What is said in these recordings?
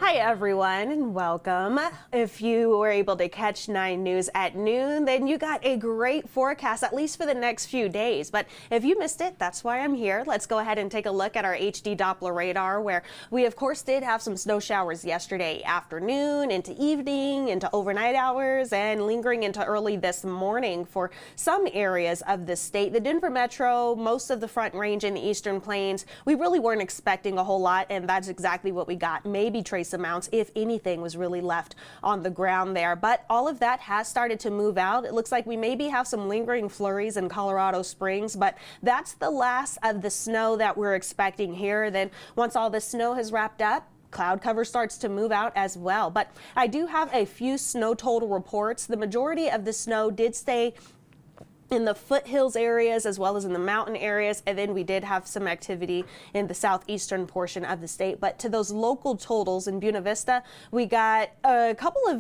Hi everyone and welcome. If you were able to catch 9 News at noon, then you got a great forecast, at least for the next few days. But if you missed it, that's why I'm here. Let's go ahead and take a look at our HD Doppler radar, where we of course did have some snow showers yesterday afternoon, into evening, into overnight hours, and lingering into early this morning for some areas of the state. The Denver metro, most of the Front Range and the Eastern Plains, we really weren't expecting a whole lot, and that's exactly what we got. Maybe trace amounts, if anything, was really left on the ground there. But all of that has started to move out. It looks like we maybe have some lingering flurries in Colorado Springs, but that's the last of the snow that we're expecting here. Then once all the snow has wrapped up, cloud cover starts to move out as well. But I do have a few snow total reports. The majority of the snow did stay in the foothills areas as well as in the mountain areas, and then we did have some activity in the southeastern portion of the state. But to those local totals in Buena Vista, we got a couple of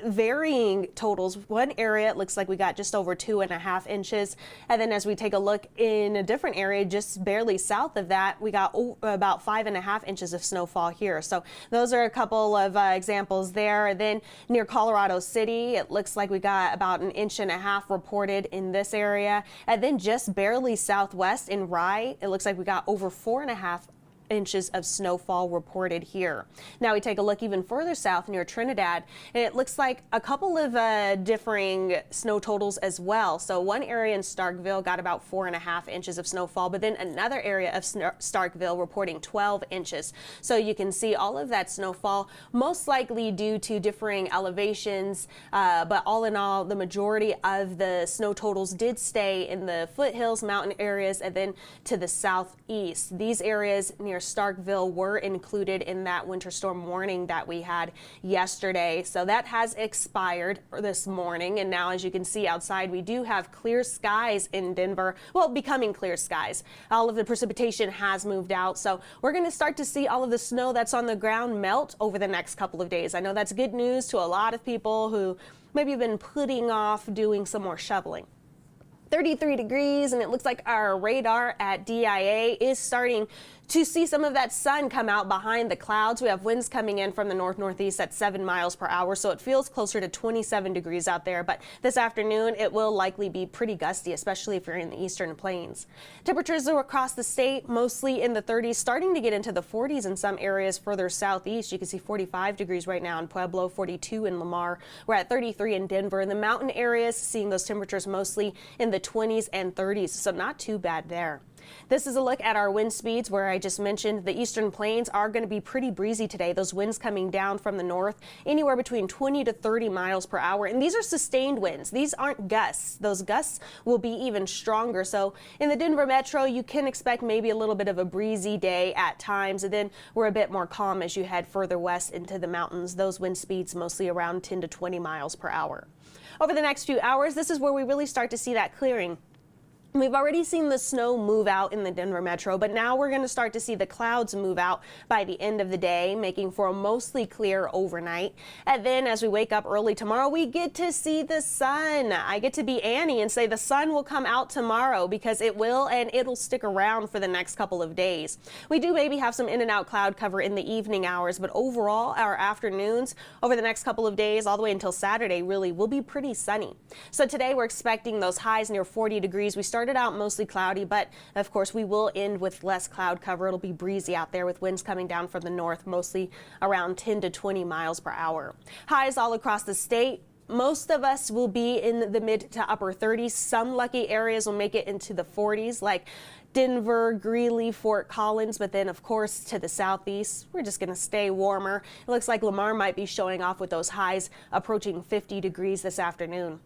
varying totals. One area, it looks like we got just over 2.5 inches, and then as we take a look in a different area just barely south of that, we got about 5.5 inches of snowfall here. So those are a couple of examples there. Then near Colorado City, it looks like we got about 1.5 inches reported in this area, and then just barely southwest in Rye, it looks like we got over 4.5 inches of snowfall reported here. Now we take a look even further south near Trinidad, and it looks like a couple of differing snow totals as well. So one area in Starkville got about 4.5 inches of snowfall, but then another area of Starkville reporting 12 inches. So you can see all of that snowfall, most likely due to differing elevations, but all in all, the majority of the snow totals did stay in the foothills, mountain areas, and then to the southeast. These areas near Starkville were included in that winter storm warning that we had yesterday. So that has expired this morning. And now, as you can see outside, we do have clear skies in Denver. Well, becoming clear skies. All of the precipitation has moved out. So we're going to start to see all of the snow that's on the ground melt over the next couple of days. I know that's good news to a lot of people who maybe have been putting off doing some more shoveling. 33 degrees, and it looks like our radar at DIA is starting to see some of that sun come out behind the clouds. We have winds coming in from the north-northeast at 7 miles per hour, so it feels closer to 27 degrees out there. But this afternoon, it will likely be pretty gusty, especially if you're in the eastern plains. Temperatures are across the state, mostly in the 30s, starting to get into the 40s in some areas further southeast. You can see 45 degrees right now in Pueblo, 42 in Lamar. We're at 33 in Denver. In the mountain areas, seeing those temperatures mostly in the 20s and 30s, so not too bad there. This is a look at our wind speeds, where I just mentioned the eastern plains are going to be pretty breezy today. Those winds coming down from the north, anywhere between 20 to 30 miles per hour. And these are sustained winds. These aren't gusts. Those gusts will be even stronger. So in the Denver metro, you can expect maybe a little bit of a breezy day at times. And then we're a bit more calm as you head further west into the mountains. Those wind speeds mostly around 10 to 20 miles per hour. Over the next few hours, this is where we really start to see that clearing. We've already seen the snow move out in the Denver metro, but now we're going to start to see the clouds move out by the end of the day, making for a mostly clear overnight. And then as we wake up early tomorrow, we get to see the sun. I get to be Annie and say the sun will come out tomorrow, because it will, and it'll stick around for the next couple of days. We do maybe have some in and out cloud cover in the evening hours, but overall our afternoons over the next couple of days, all the way until Saturday, really will be pretty sunny. So today we're expecting those highs near 40 degrees. We started out mostly cloudy, but of course we will end with less cloud cover. It'll be breezy out there with winds coming down from the north, mostly around 10 to 20 miles per hour. Highs all across the state. Most of us will be in the mid to upper 30s. Some lucky areas will make it into the 40s, like Denver, Greeley, Fort Collins, but then of course to the southeast, we're just going to stay warmer. It looks like Lamar might be showing off with those highs approaching 50 degrees this afternoon.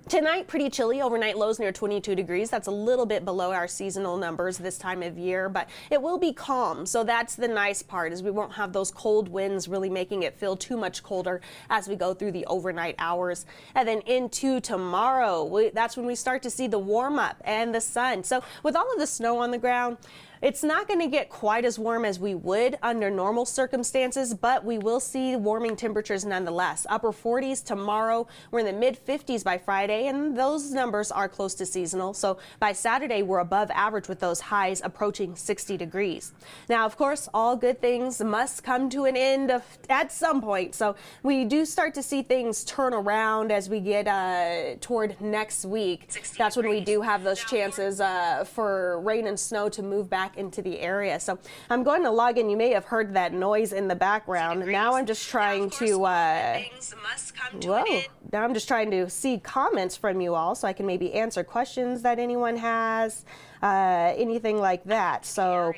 Tonight, pretty chilly. Overnight lows near 22 degrees. That's a little bit below our seasonal numbers this time of year, but it will be calm. So that's the nice part, is we won't have those cold winds really making it feel too much colder as we go through the overnight hours. And then into tomorrow, that's when we start to see the warm up and the sun. So with all of the snow on the ground, It's not going to get quite as warm as we would under normal circumstances, but we will see warming temperatures nonetheless. Upper 40s tomorrow. We're in the mid 50s by Friday, and those numbers are close to seasonal. So by Saturday, we're above average with those highs approaching 60 degrees. Now, of course, all good things must come to an end at some point. So we do start to see things turn around as we get toward next week. That's when we do have those chances for rain and snow to move back into the area. So I'm going to log in. You may have heard that noise in the background. Now I'm just trying to now I'm just trying to see comments from you all so I can maybe answer questions that anyone has, anything like that. So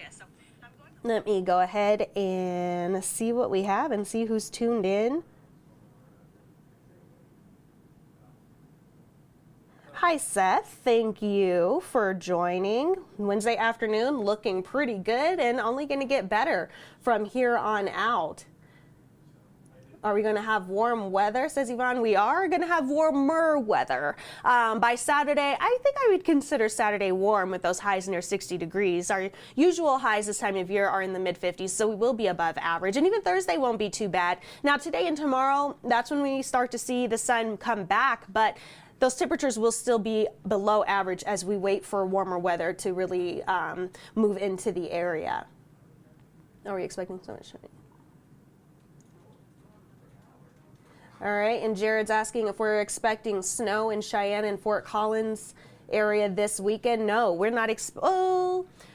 let me go ahead and see what we have and see who's tuned in. Hi, Seth. Thank you for joining. Wednesday afternoon looking pretty good and only going to get better from here on out. Are we going to have warm weather, says Yvonne? We are going to have warmer weather. By Saturday, I think I would consider Saturday warm with those highs near 60 degrees. Our usual highs this time of year are in the mid 50s, so we will be above average. And even Thursday won't be too bad. Now, today and tomorrow, that's when we start to see the sun come back, but those temperatures will still be below average as we wait for warmer weather to really move into the area. Are we expecting so much rain? All right, and Jared's asking if we're expecting snow in Cheyenne and Fort Collins area this weekend. No, we're not.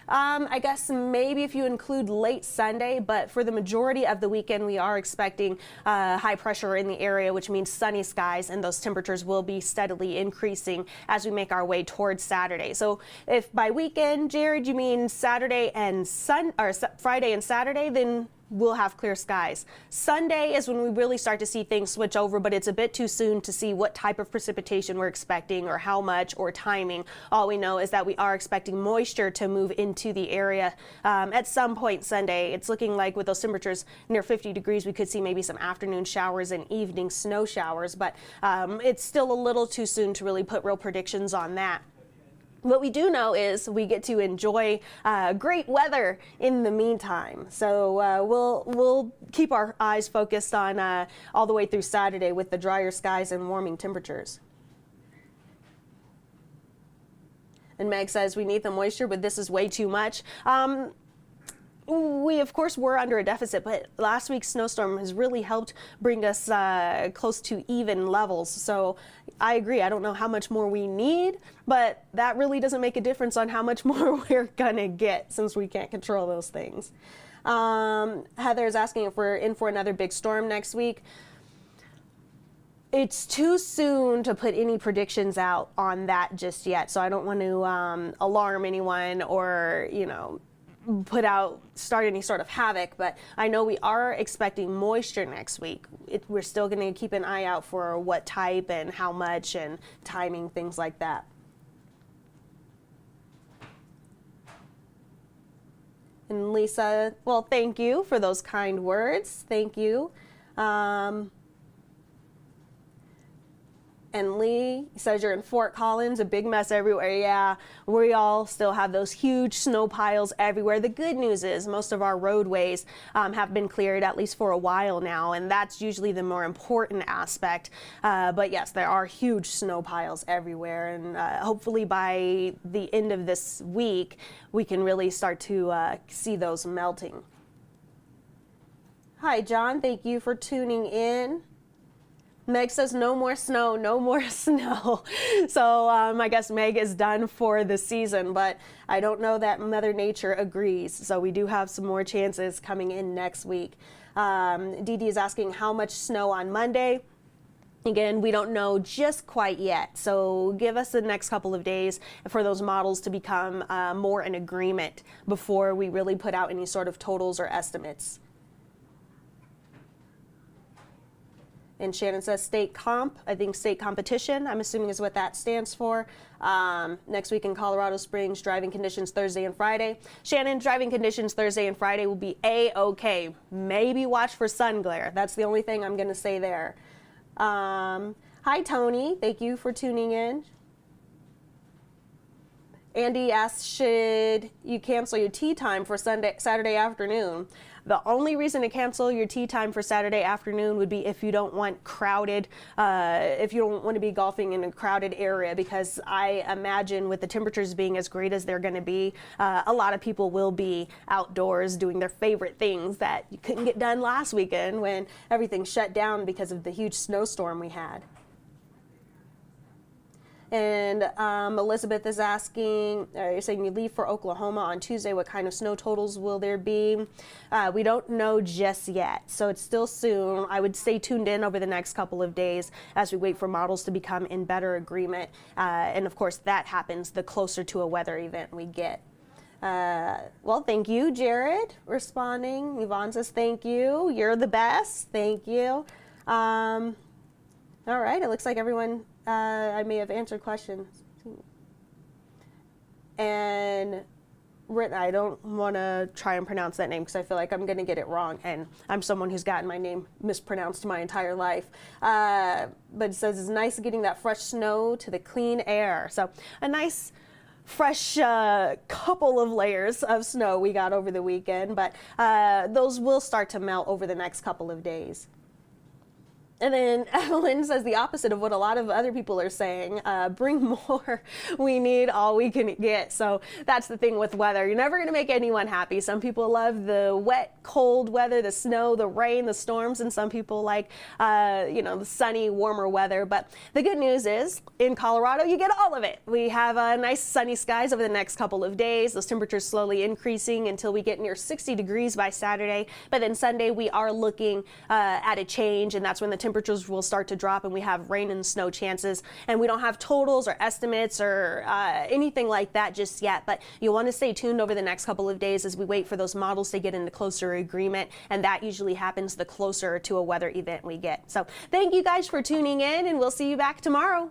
I guess maybe if you include late Sunday, but for the majority of the weekend, we are expecting high pressure in the area, which means sunny skies, and those temperatures will be steadily increasing as we make our way towards Saturday. So if by weekend, Jared, you mean Saturday and Friday and Saturday, then we'll have clear skies. Sunday is when we really start to see things switch over, but it's a bit too soon to see what type of precipitation we're expecting or how much or timing. All we know is that we are expecting moisture to move into the area at some point Sunday. It's looking like with those temperatures near 50 degrees, we could see maybe some afternoon showers and evening snow showers, but it's still a little too soon to really put real predictions on that. What we do know is we get to enjoy great weather in the meantime. So we'll keep our eyes focused on all the way through Saturday with the drier skies and warming temperatures. And Meg says we need the moisture, but this is way too much. We, of course, were under a deficit, but last week's snowstorm has really helped bring us close to even levels. So I agree. I don't know how much more we need, but that really doesn't make a difference on how much more we're going to get since we can't control those things. Heather's asking if we're in for another big storm next week. It's too soon to put any predictions out on that just yet. So I don't want to alarm anyone or, start any sort of havoc, but I know we are expecting moisture next week. We're still going to keep an eye out for what type and how much and timing, things like that. And Lisa, well, thank you for those kind words. Thank you. And Lee says you're in Fort Collins, a big mess everywhere. Yeah, we all still have those huge snow piles everywhere. The good news is most of our roadways have been cleared, at least for a while now, and that's usually the more important aspect. But yes, there are huge snow piles everywhere, and hopefully by the end of this week, we can really start to see those melting. Hi, John. Thank you for tuning in. Meg says no more snow, no more snow. So I guess Meg is done for the season, but I don't know that Mother Nature agrees. So we do have some more chances coming in next week. Dee Dee is asking how much snow on Monday. Again, we don't know just quite yet. So give us the next couple of days for those models to become more in agreement before we really put out any sort of totals or estimates. And Shannon says state comp. I think state competition, I'm assuming is what that stands for. Next week in Colorado Springs, driving conditions Thursday and Friday. Shannon, driving conditions Thursday and Friday will be A-OK. Maybe watch for sun glare. That's the only thing I'm going to say there. Hi, Tony. Thank you for tuning in. Andy asks, should you cancel your tea time for Saturday afternoon? The only reason to cancel your tea time for Saturday afternoon would be if you don't want crowded, if you don't want to be golfing in a crowded area, because I imagine with the temperatures being as great as they're going to be, a lot of people will be outdoors doing their favorite things that you couldn't get done last weekend when everything shut down because of the huge snowstorm we had. And Elizabeth is asking, you're saying you leave for Oklahoma on Tuesday. What kind of snow totals will there be? We don't know just yet, so it's still soon. I would stay tuned in over the next couple of days as we wait for models to become in better agreement. And of course, that happens the closer to a weather event we get. Well, thank you, Jared, responding. Yvonne says, thank you. You're the best. Thank you. All right, it looks like everyone... I may have answered questions. And I don't want to try and pronounce that name because I feel like I'm going to get it wrong. And I'm someone who's gotten my name mispronounced my entire life. But it says it's nice getting that fresh snow to the clean air. So a nice fresh couple of layers of snow we got over the weekend. But those will start to melt over the next couple of days. And then Evelyn says the opposite of what a lot of other people are saying. Bring more. We need all we can get. So that's the thing with weather. You're never going to make anyone happy. Some people love the wet, cold weather, the snow, the rain, the storms, and some people like, the sunny, warmer weather. But the good news is in Colorado, you get all of it. We have nice sunny skies over the next couple of days. Those temperatures slowly increasing until we get near 60 degrees by Saturday. But then Sunday, we are looking at a change, and that's when the temperatures will start to drop and we have rain and snow chances, and we don't have totals or estimates or anything like that just yet, but you'll want to stay tuned over the next couple of days as we wait for those models to get into closer agreement, and that usually happens the closer to a weather event we get. So thank you guys for tuning in, and we'll see you back tomorrow.